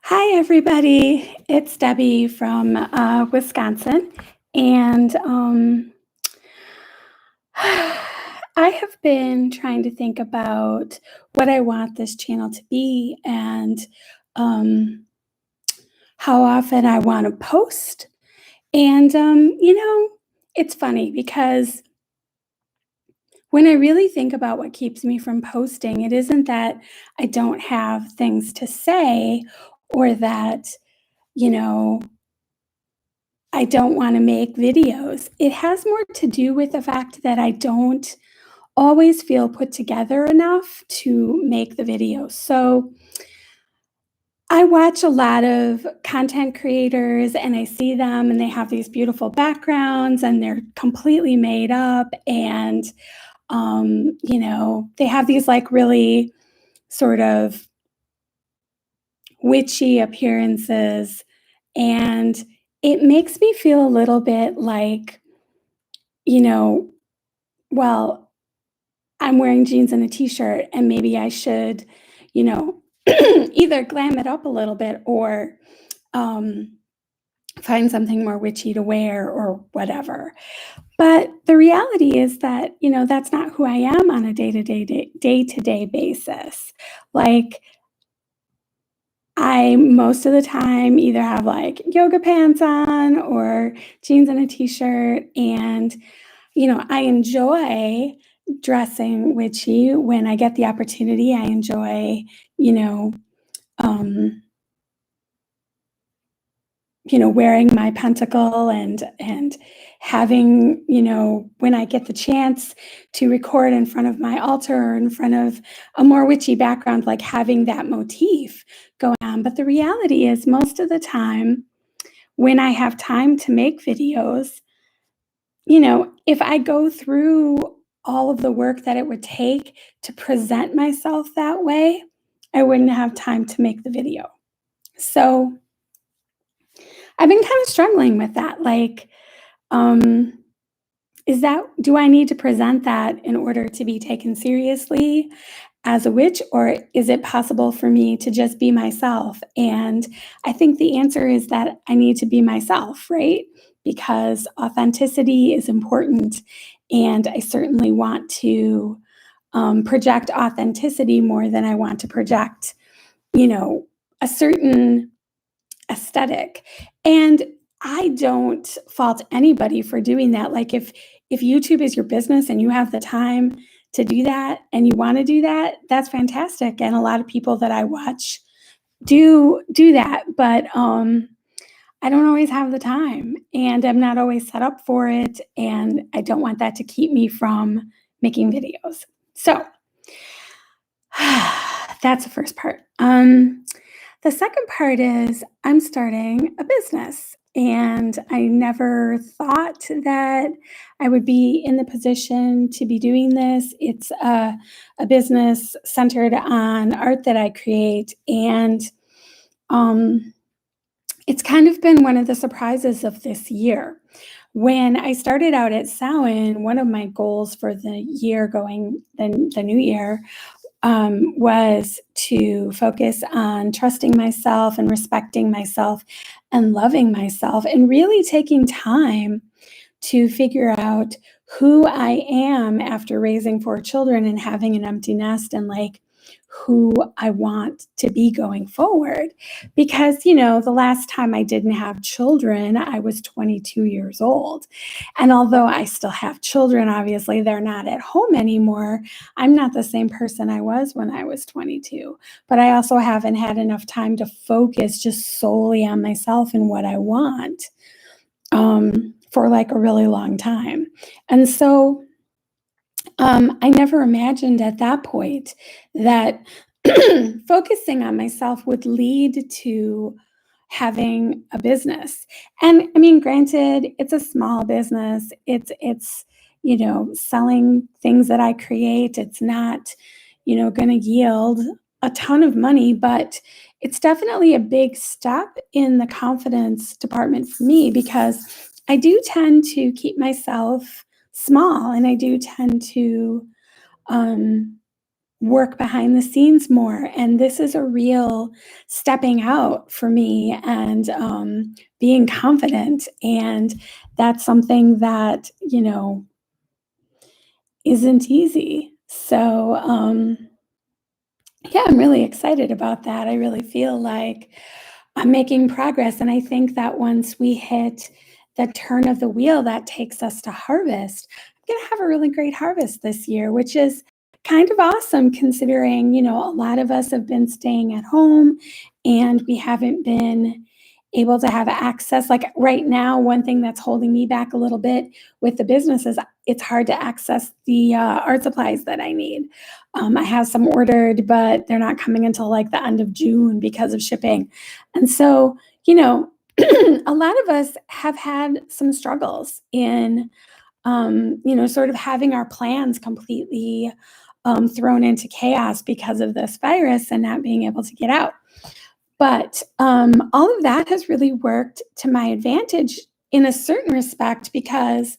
Hi, everybody. It's Debbie from Wisconsin. And I have been trying to think about what I want this channel to be and um, how often I want to post. And, it's funny because when I really think about what keeps me from posting, it isn't that I don't have things to say or that, you know, I don't wanna make videos. It has more to do with the fact that I don't always feel put together enough to make the videos. So, I watch a lot of content creators and I see them and they have these beautiful backgrounds and they're completely made up and, they have these, like, really sort of witchy appearances, and it makes me feel a little bit like, you know, well, I'm wearing jeans and a t-shirt and maybe I should, you know, either glam it up a little bit or um, find something more witchy to wear or whatever. But the reality is that, that's not who I am on a day-to-day basis. Like I most of the time either have like yoga pants on or jeans and a t-shirt and I enjoy dressing witchy when I get the opportunity. I enjoy, you know, um, wearing my pentacle and having, when I get the chance to record in front of my altar or in front of a more witchy background, like having that motif going on. But the reality is most of the time when I have time to make videos, if I go through all of the work that it would take to present myself that way, I wouldn't have time to make the video. So I've been kind of struggling with that. Like, um, do I need to present that in order to be taken seriously as a witch, or is it possible for me to just be myself? And I think the answer is that I need to be myself, right? Because authenticity is important. And I certainly want to project authenticity more than I want to project, a certain aesthetic. And I don't fault anybody for doing that. Like if YouTube is your business and you have the time to do that and you want to do that, that's fantastic. And a lot of people that I watch do that, but I don't always have the time and I'm not always set up for it and I don't want that to keep me from making videos. So that's the first part. The second part is I'm starting a business, and I never thought that I would be in the position to be doing this. It's a business centered on art that I create, and um, it's kind of been one of the surprises of this year. When I started out at Samhain, one of my goals for the year going the new year was to focus on trusting myself and respecting myself and loving myself and really taking time to figure out who I am after raising four children and having an empty nest and like who I want to be going forward. Because, the last time I didn't have children, I was 22 years old. And although I still have children, obviously they're not at home anymore. I'm not the same person I was when I was 22. But I also haven't had enough time to focus just solely on myself and what I want for like a really long time. And so I never imagined at that point that focusing on myself would lead to having a business. And I mean, granted, it's a small business. It's selling things that I create. It's not, going to yield a ton of money, but it's definitely a big step in the confidence department for me because I do tend to keep myself small and I do tend to um, work behind the scenes more. And this is a real stepping out for me and being confident. And that's something that, isn't easy. So, yeah, I'm really excited about that. I really feel like I'm making progress. And I think that once we hit the turn of the wheel that takes us to harvest, I'm going to have a really great harvest this year, which is kind of awesome considering, a lot of us have been staying at home and we haven't been able to have access. Like right now, one thing that's holding me back a little bit with the business is it's hard to access the art supplies that I need. I have some ordered, but they're not coming until like the end of June because of shipping. And so, a lot of us have had some struggles in, sort of having our plans completely thrown into chaos because of this virus and not being able to get out. But all of that has really worked to my advantage in a certain respect because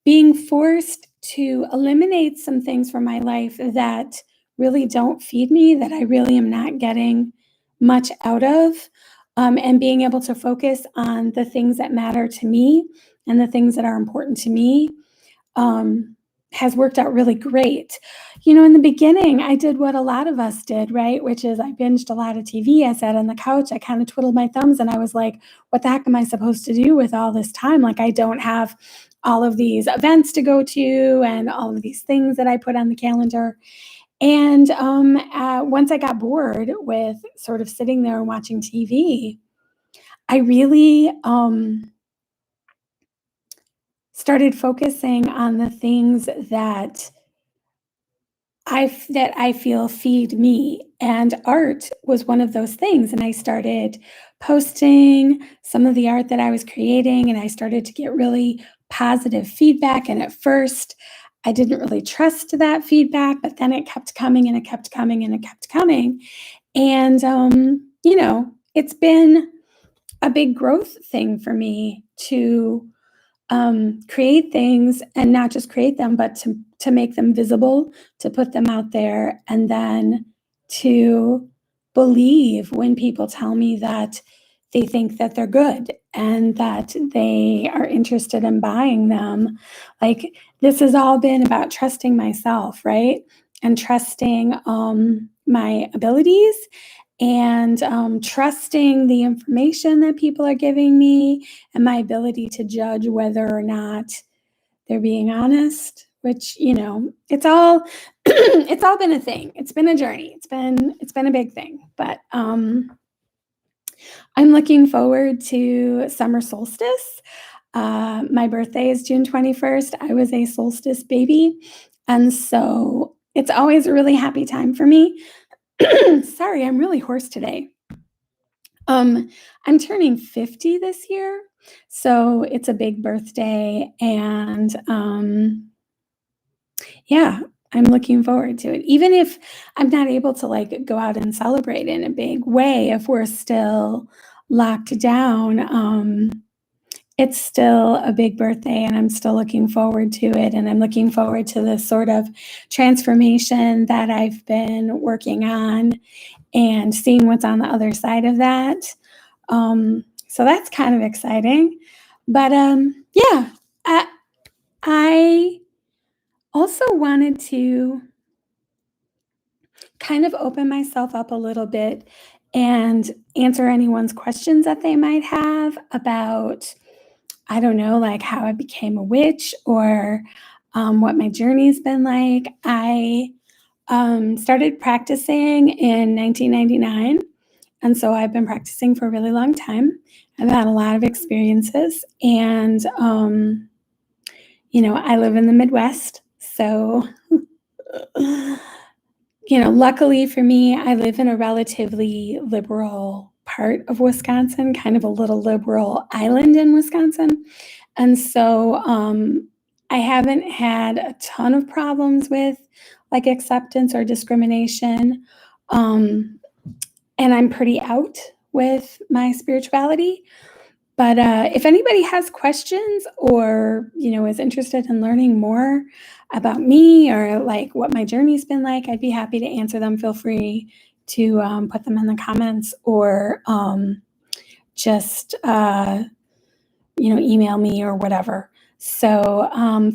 being forced to eliminate some things from my life that really don't feed me, that I really am not getting much out of, and being able to focus on the things that matter to me and the things that are important to me um, has worked out really great. In the beginning, I did what a lot of us did, right? Which is I binged a lot of TV. I sat on the couch, I kind of twiddled my thumbs, and I was like, what the heck am I supposed to do with all this time? Like, I don't have all of these events to go to and all of these things that I put on the calendar. And once I got bored with sort of sitting there and watching TV, I really started focusing on the things that I feel feed me, and art was one of those things, and I started posting some of the art that I was creating, and I started to get really positive feedback, and at first, I didn't really trust that feedback, but then it kept coming, and it kept coming, and it kept coming, and, it's been a big growth thing for me to create things and not just create them, but to make them visible, to put them out there, and then to believe when people tell me that they think that they're good and that they are interested in buying them. Like this has all been about trusting myself, right? And trusting my abilities and trusting the information that people are giving me and my ability to judge whether or not they're being honest, which, it's all it's all been a thing. It's been a journey. It's been a big thing. But I'm looking forward to summer solstice. My birthday is June 21st. I was a solstice baby. And so it's always a really happy time for me. Sorry, I'm really hoarse today. I'm turning 50 this year, so it's a big birthday, and yeah, I'm looking forward to it. Even if I'm not able to like go out and celebrate in a big way, if we're still locked down, it's still a big birthday, and I'm still looking forward to it. And I'm looking forward to this sort of transformation that I've been working on and seeing what's on the other side of that. So that's kind of exciting. But yeah, I also wanted to kind of open myself up a little bit and answer anyone's questions that they might have about, I don't know, like how I became a witch or what my journey's been like. I started practicing in 1999. And so I've been practicing for a really long time. I've had a lot of experiences. And, I live in the Midwest. So, luckily for me, I live in a relatively liberal part of Wisconsin, kind of a little liberal island in Wisconsin. And so I haven't had a ton of problems with like acceptance or discrimination. And I'm pretty out with my spirituality. But if anybody has questions or is interested in learning more about me or like what my journey's been like, I'd be happy to answer them. Feel free to put them in the comments or just email me or whatever. So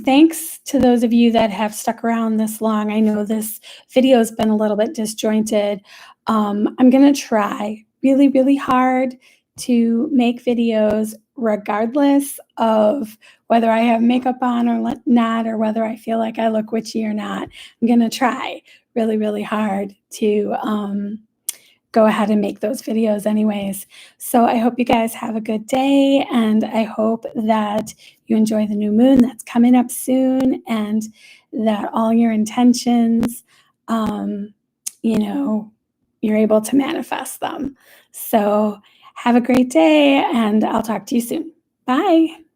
thanks to those of you that have stuck around this long. I know this video has been a little bit disjointed. I'm going to try really, really hard to make videos regardless of whether I have makeup on or not, or whether I feel like I look witchy or not. I'm going to try really, really hard to go ahead and make those videos anyways. So I hope you guys have a good day, and I hope that you enjoy the new moon that's coming up soon, and that all your intentions, um, you know, you're able to manifest them. So have a great day, and I'll talk to you soon. Bye.